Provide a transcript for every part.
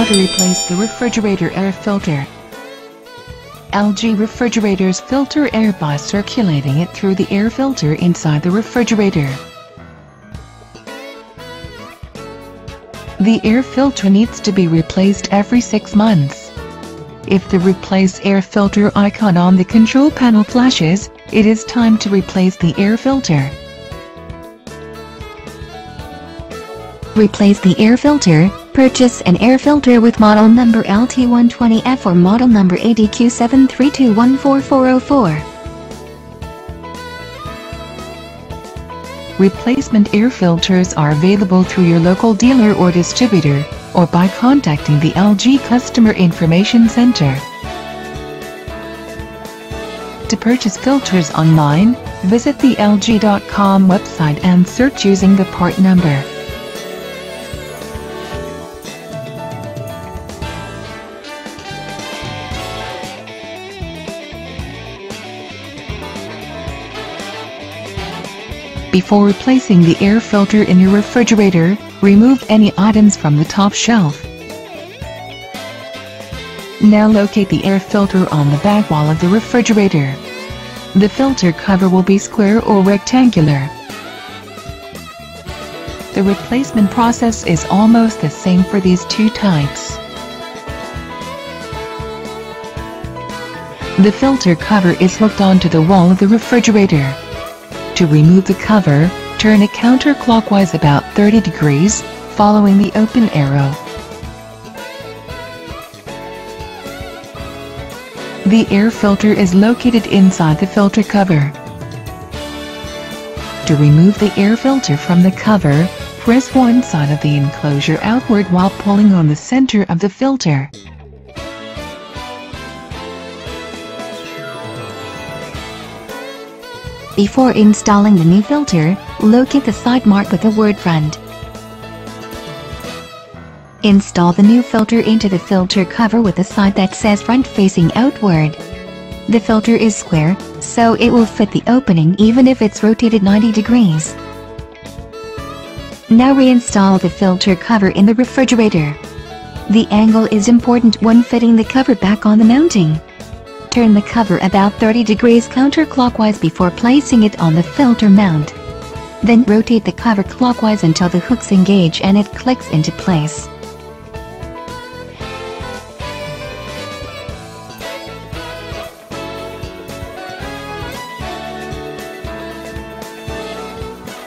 How to replace the refrigerator air filter. LG refrigerators filter air by circulating it through the air filter inside the refrigerator. The air filter needs to be replaced every 6 months. If the Replace Air Filter icon on the control panel flashes, it is time to replace the air filter. Replace the air filter. Purchase an air filter with model number LT120F or model number ADQ732144404. Replacement air filters are available through your local dealer or distributor, or by contacting the LG Customer Information Center. To purchase filters online, visit the LG.com website and search using the part number. Before replacing the air filter in your refrigerator, remove any items from the top shelf. Now locate the air filter on the back wall of the refrigerator. The filter cover will be square or rectangular. The replacement process is almost the same for these two types. The filter cover is hooked onto the wall of the refrigerator. To remove the cover, turn it counterclockwise about 30 degrees, following the open arrow. The air filter is located inside the filter cover. To remove the air filter from the cover, press one side of the enclosure outward while pulling on the center of the filter. Before installing the new filter, locate the side mark with the word front. Install the new filter into the filter cover with the side that says front facing outward. The filter is square, so it will fit the opening even if it's rotated 90 degrees. Now reinstall the filter cover in the refrigerator. The angle is important when fitting the cover back on the mounting. Turn the cover about 30 degrees counterclockwise before placing it on the filter mount. Then rotate the cover clockwise until the hooks engage and it clicks into place.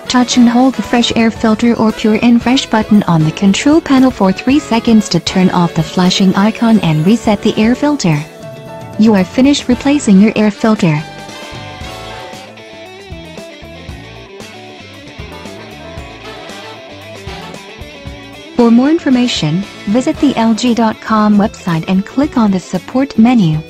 Touch and hold the Fresh Air Filter or Pure and Fresh button on the control panel for 3 seconds to turn off the flashing icon and reset the air filter. You are finished replacing your air filter. For more information, visit the LG.com website and click on the support menu.